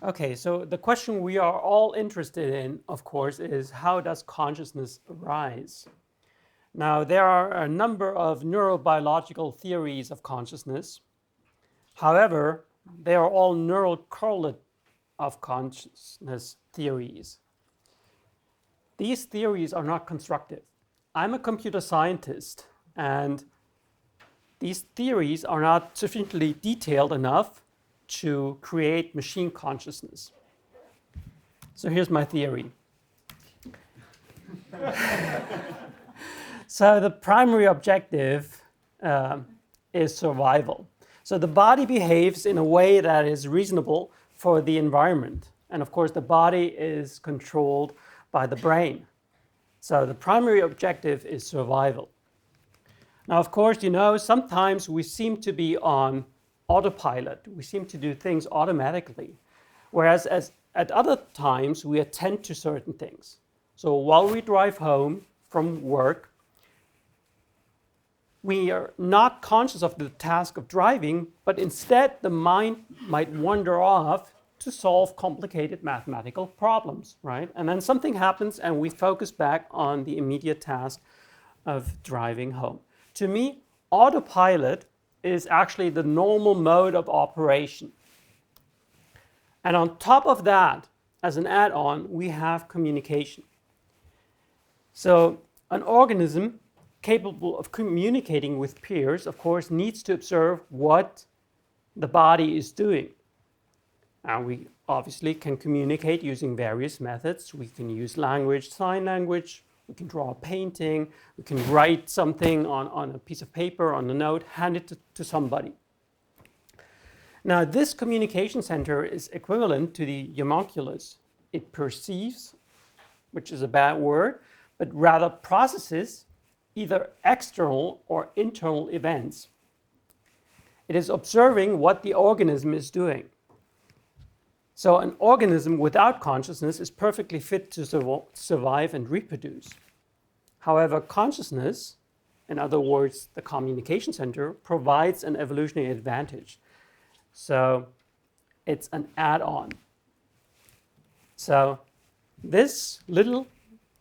Okay, so the question we are all interested in, of course, is how does consciousness arise? Now, there are a number of neurobiological theories of consciousness. However, they are all neural correlate of consciousness theories. These theories are not constructive. I'm a computer scientist, and these theories are not sufficiently detailed enough to create machine consciousness. So here's my theory. So the primary objective is survival. So the body behaves in a way that is reasonable for the environment. And of course, the body is controlled by the brain. So the primary objective is survival. Now, of course, sometimes we seem to be on autopilot. We seem to do things automatically, whereas at other times we attend to certain things. So while we drive home from work, we are not conscious of the task of driving, but instead the mind might wander off to solve complicated mathematical problems, right? And then something happens and we focus back on the immediate task of driving home. To me, autopilot is actually the normal mode of operation. And on top of that, as an add-on, we have communication. So an organism capable of communicating with peers, of course, needs to observe what the body is doing. And we obviously can communicate using various methods. We can use language, sign language, we can draw a painting, we can write something on a piece of paper, on a note, hand it to somebody. Now, this communication center is equivalent to the homunculus. It perceives, which is a bad word, but rather processes either external or internal events. It is observing what the organism is doing. So an organism without consciousness is perfectly fit to survive and reproduce. However, consciousness, in other words, the communication center, provides an evolutionary advantage. So it's an add-on. So this little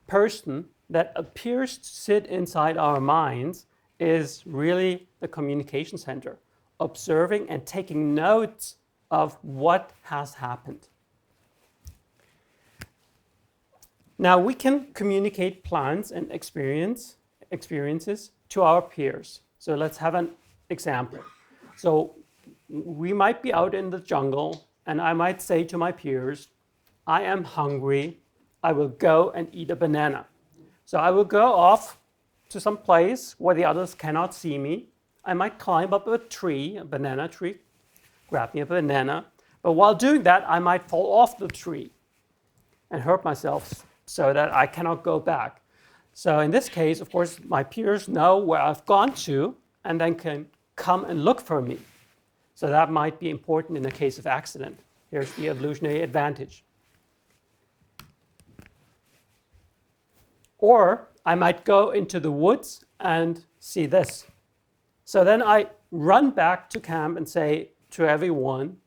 person that appears to sit inside our minds is really the communication center, observing and taking notes of what has happened. Now we can communicate plans and experiences to our peers. So let's have an example. So we might be out in the jungle and I might say to my peers, I am hungry, I will go and eat a banana. So I will go off to some place where the others cannot see me. I might climb up a tree, a banana tree, grab me a banana. But while doing that, I might fall off the tree and hurt myself so that I cannot go back. So in this case, of course, my peers know where I've gone to and then can come and look for me. So that might be important in the case of accident. Here's the evolutionary advantage. Or I might go into the woods and see this. So then I run back to camp and say to everyone,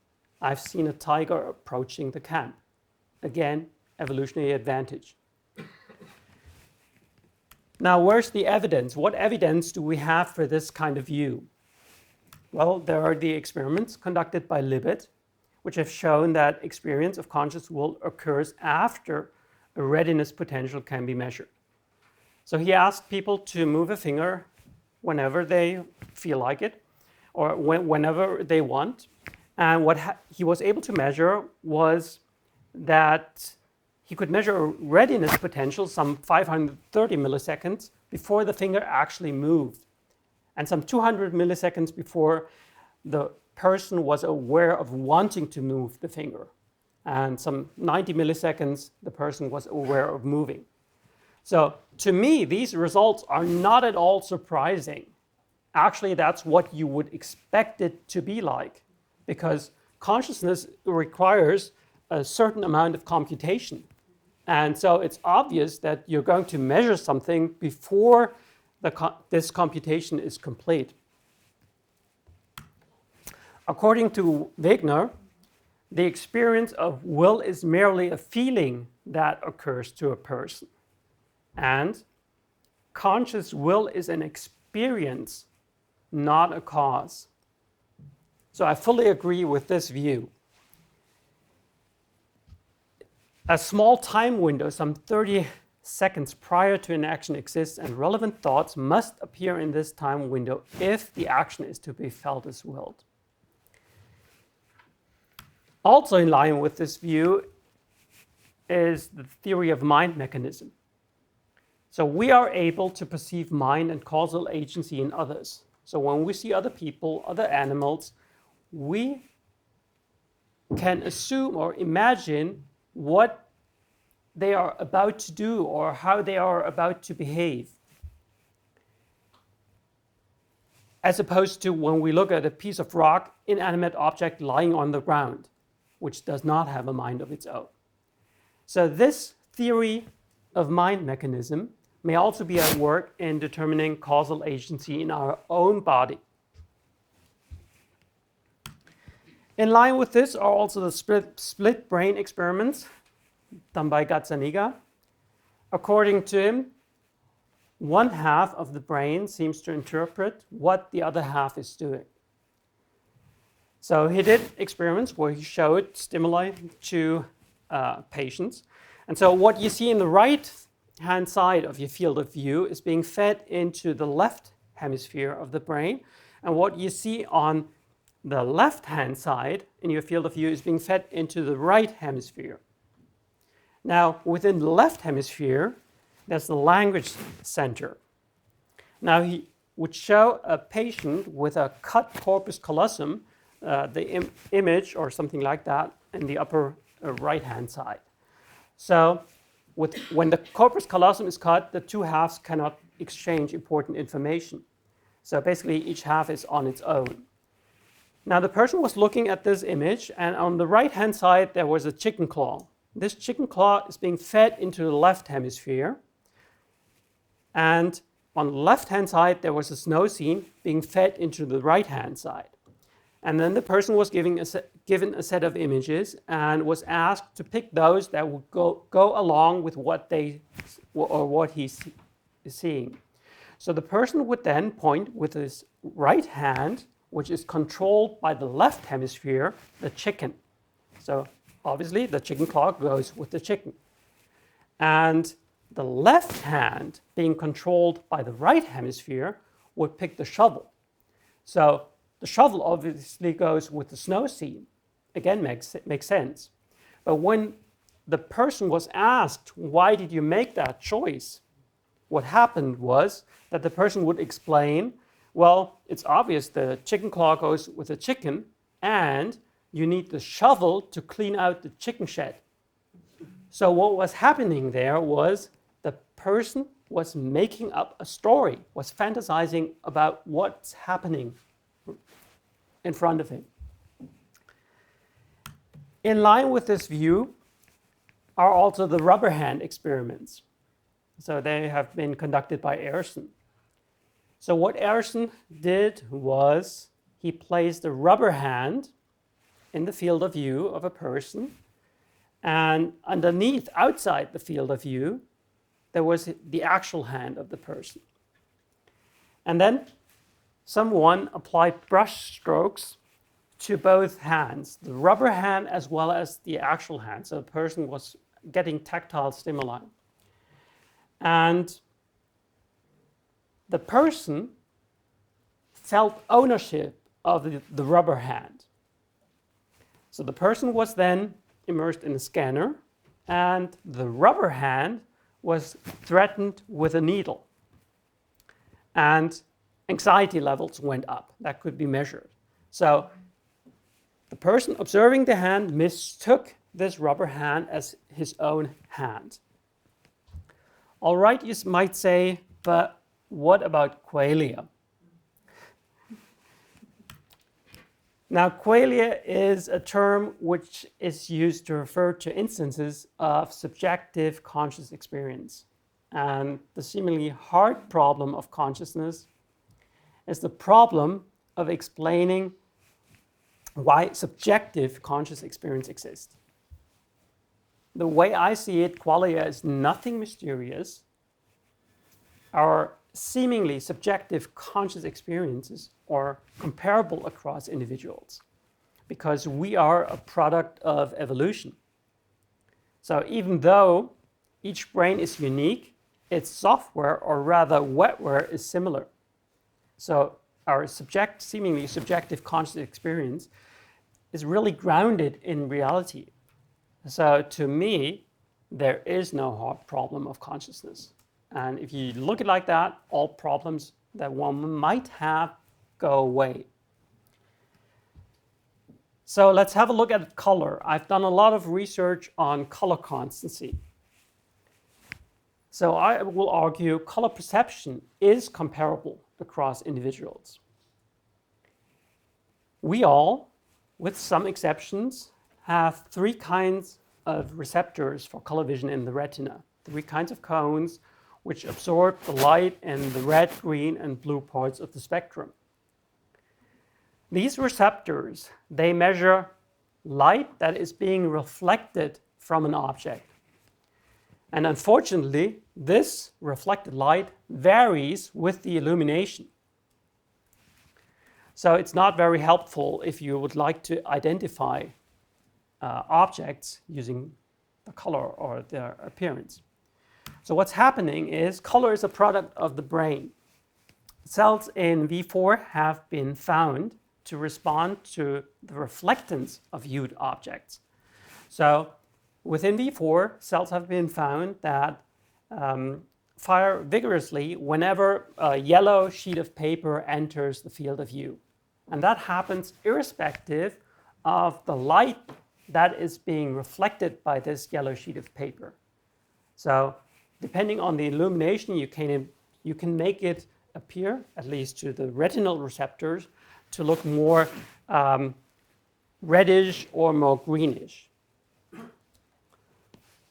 I've seen a tiger approaching the camp. Again, evolutionary advantage. Now, where's the evidence? What evidence do we have for this kind of view? Well, there are the experiments conducted by Libet, which have shown that experience of conscious will occurs after a readiness potential can be measured. So he asked people to move a finger whenever they feel like it, or whenever they want. And what he was able to measure was that he could measure a readiness potential some 530 milliseconds before the finger actually moved, and some 200 milliseconds before the person was aware of wanting to move the finger, and some 90 milliseconds the person was aware of moving. So to me, these results are not at all surprising. Actually, that's what you would expect it to be like, because consciousness requires a certain amount of computation. And so it's obvious that you're going to measure something before this computation is complete. According to Wegner, the experience of will is merely a feeling that occurs to a person. And conscious will is an experience, not a cause. So I fully agree with this view. A small time window, some 30 seconds prior to an action exists, and relevant thoughts must appear in this time window if the action is to be felt as willed. Also in line with this view is the theory of mind mechanism. So we are able to perceive mind and causal agency in others. So when we see other people, other animals, we can assume or imagine what they are about to do or how they are about to behave. As opposed to when we look at a piece of rock, inanimate object lying on the ground, which does not have a mind of its own. So this theory of mind mechanism may also be at work in determining causal agency in our own body. In line with this are also the split brain experiments done by Gazzaniga. According to him, one half of the brain seems to interpret what the other half is doing. So he did experiments where he showed stimuli to patients. And so what you see in the right-hand side of your field of view is being fed into the left hemisphere of the brain. And what you see on the left-hand side in your field of view is being fed into the right hemisphere. Now, within the left hemisphere, there's the language center. Now, he would show a patient with a cut corpus callosum, the image or something like that, in the upper right-hand side. So, when the corpus callosum is cut, the two halves cannot exchange important information. So basically, each half is on its own. Now, the person was looking at this image, and on the right-hand side, there was a chicken claw. This chicken claw is being fed into the left hemisphere. And on the left-hand side, there was a snow scene being fed into the right-hand side. And then the person was given a set of images and was asked to pick those that would go along with what he's seeing. So the person would then point with his right hand, which is controlled by the left hemisphere, the chicken. So obviously, the chicken claw goes with the chicken. And the left hand, being controlled by the right hemisphere, would pick the shovel. So the shovel obviously goes with the snow scene. Again, makes sense. But when the person was asked, why did you make that choice? What happened was that the person would explain, well, it's obvious the chicken claw goes with the chicken, and you need the shovel to clean out the chicken shed. So what was happening there was the person was making up a story, was fantasizing about what's happening in front of him. In line with this view are also the rubber hand experiments. So they have been conducted by Ehrson. So what Ehrson did was he placed a rubber hand in the field of view of a person, and underneath, outside the field of view, there was the actual hand of the person. And then someone applied brush strokes to both hands, the rubber hand as well as the actual hand. So the person was getting tactile stimuli. And the person felt ownership of the rubber hand. So the person was then immersed in a scanner, and the rubber hand was threatened with a needle. And anxiety levels went up. That could be measured. So the person observing the hand mistook this rubber hand as his own hand. All right, you might say, but what about qualia? Now, qualia is a term which is used to refer to instances of subjective conscious experience. And the seemingly hard problem of consciousness is the problem of explaining why subjective conscious experience exists. The way I see it, qualia is nothing mysterious. Our seemingly subjective conscious experiences are comparable across individuals because we are a product of evolution. So even though each brain is unique, its software, or rather wetware, is similar. So our seemingly subjective conscious experience is really grounded in reality. So to me, there is no hard problem of consciousness. And if you look at it like that, all problems that one might have go away. So let's have a look at color. I've done a lot of research on color constancy. So I will argue color perception is comparable across individuals. We all, with some exceptions, have three kinds of receptors for color vision in the retina. Three kinds of cones which absorb the light in the red, green, and blue parts of the spectrum. These receptors, they measure light that is being reflected from an object. And unfortunately, this reflected light varies with the illumination. So it's not very helpful if you would like to identify objects using the color or their appearance. So what's happening is color is a product of the brain. Cells in V4 have been found to respond to the reflectance of viewed objects. So within V4, cells have been found that fire vigorously whenever a yellow sheet of paper enters the field of view. And that happens irrespective of the light that is being reflected by this yellow sheet of paper. So depending on the illumination, you can make it appear, at least to the retinal receptors, to look more reddish or more greenish.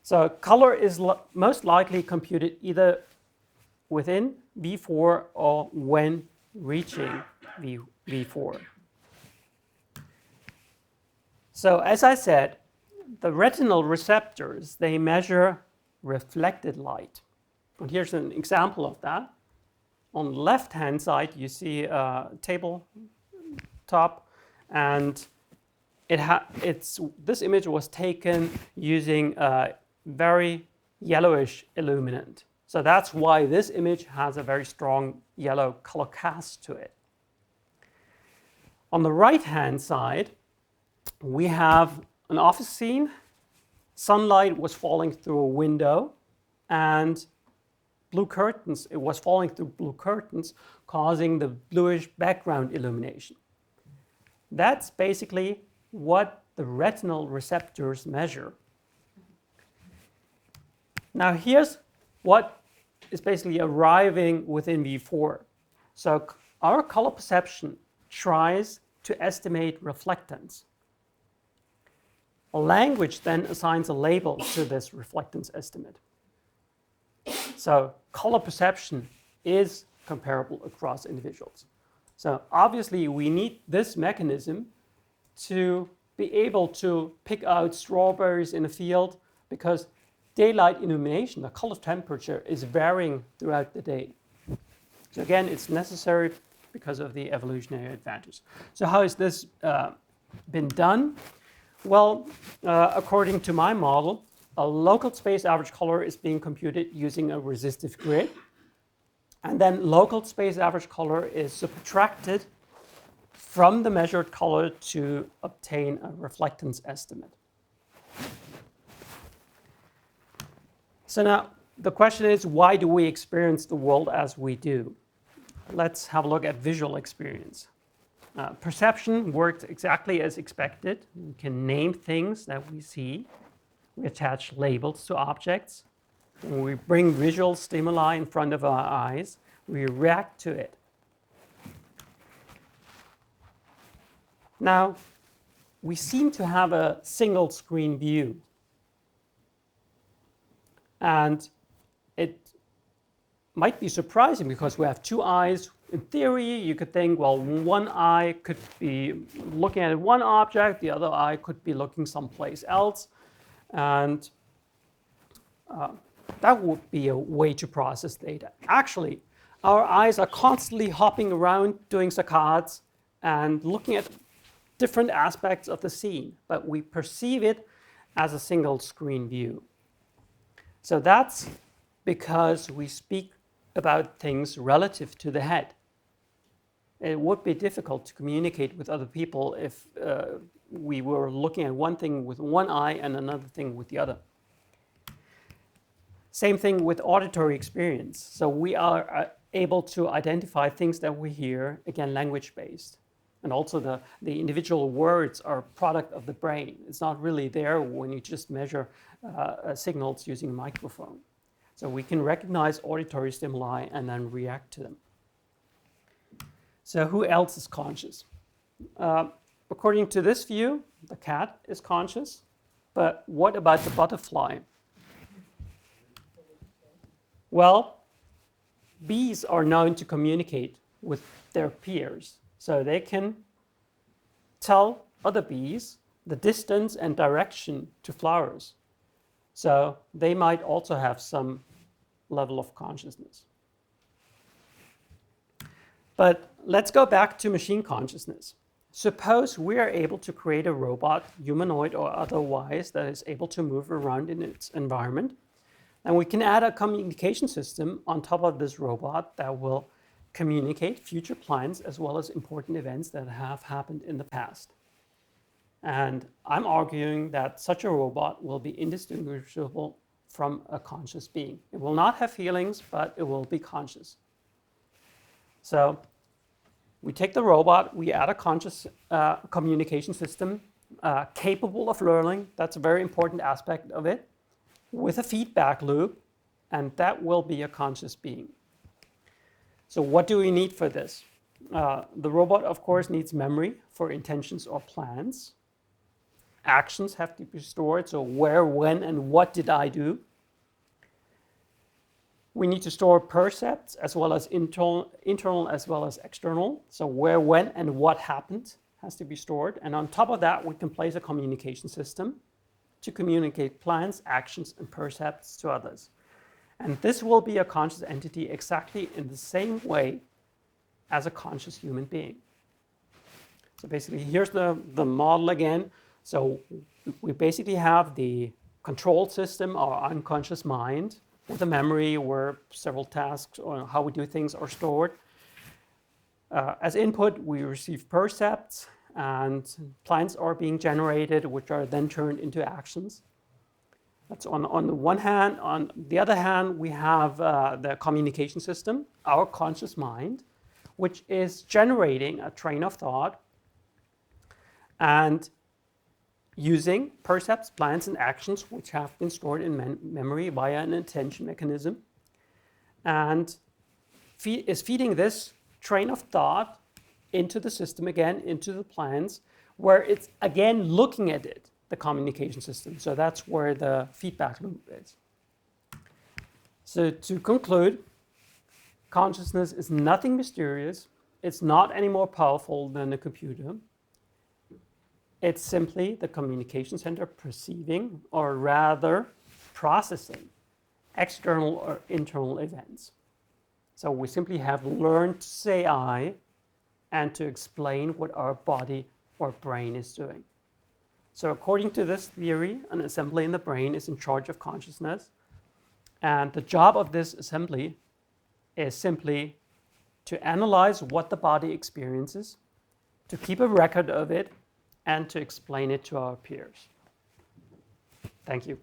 So color is most likely computed either within V4 or when reaching V4. So as I said, the retinal receptors, they measure reflected light. And here's an example of that. On the left-hand side, you see a tabletop, and this image was taken using a very yellowish illuminant. So that's why this image has a very strong yellow color cast to it. On the right-hand side, we have an office scene. Sunlight was falling through a window, and blue curtains, it was falling through blue curtains, causing the bluish background illumination. That's basically what the retinal receptors measure. Now here's what is basically arriving within V4. So our color perception tries to estimate reflectance. A language then assigns a label to this reflectance estimate. So color perception is comparable across individuals. So obviously we need this mechanism to be able to pick out strawberries in a field, because daylight illumination, the color temperature, is varying throughout the day. So again, it's necessary because of the evolutionary advantage. So how has this been done? Well, according to my model, a local space average color is being computed using a resistive grid. And then local space average color is subtracted from the measured color to obtain a reflectance estimate. So now the question is, why do we experience the world as we do? Let's have a look at visual experience. Perception works exactly as expected. We can name things that we see. We attach labels to objects. When we bring visual stimuli in front of our eyes, we react to it. Now, we seem to have a single screen view. And it might be surprising because we have two eyes in theory, you could think, well, one eye could be looking at one object, the other eye could be looking someplace else, and that would be a way to process data. Actually, our eyes are constantly hopping around doing saccades and looking at different aspects of the scene, but we perceive it as a single screen view. So that's because we speak about things relative to the head. It would be difficult to communicate with other people if we were looking at one thing with one eye and another thing with the other. Same thing with auditory experience. So we are able to identify things that we hear, again, language-based. And also the individual words are a product of the brain. It's not really there when you just measure signals using a microphone. So we can recognize auditory stimuli and then react to them. So who else is conscious? According to this view, the cat is conscious. But what about the butterfly? Well, bees are known to communicate with their peers. So they can tell other bees the distance and direction to flowers. So they might also have some level of consciousness. But let's go back to machine consciousness. Suppose we are able to create a robot, humanoid or otherwise, that is able to move around in its environment. And we can add a communication system on top of this robot that will communicate future plans as well as important events that have happened in the past. And I'm arguing that such a robot will be indistinguishable from a conscious being. It will not have feelings, but it will be conscious. So we take the robot, we add a conscious communication system capable of learning. That's a very important aspect of it, with a feedback loop, and that will be a conscious being. So what do we need for this? The robot, of course, needs memory for intentions or plans. Actions have to be stored, so where, when, and what did I do? We need to store percepts as well as internal as well as external. So where, when, and what happened has to be stored. And on top of that, we can place a communication system to communicate plans, actions, and percepts to others. And this will be a conscious entity exactly in the same way as a conscious human being. So basically, here's the model again. So we basically have the control system, our unconscious mind, with a memory where several tasks or how we do things are stored. As input, we receive percepts, and plans are being generated, which are then turned into actions. That's on the one hand. On the other hand, we have the communication system, our conscious mind, which is generating a train of thought and using percepts, plans, and actions, which have been stored in memory via an attention mechanism, and is feeding this train of thought into the system again, into the plans, where it's again looking at it, the communication system. So that's where the feedback loop is. So to conclude, consciousness is nothing mysterious. It's not any more powerful than a computer. It's simply the communication center perceiving, or rather processing, external or internal events. So we simply have learned to say I and to explain what our body or brain is doing. So according to this theory, an assembly in the brain is in charge of consciousness. And the job of this assembly is simply to analyze what the body experiences, to keep a record of it, and to explain it to our peers. Thank you.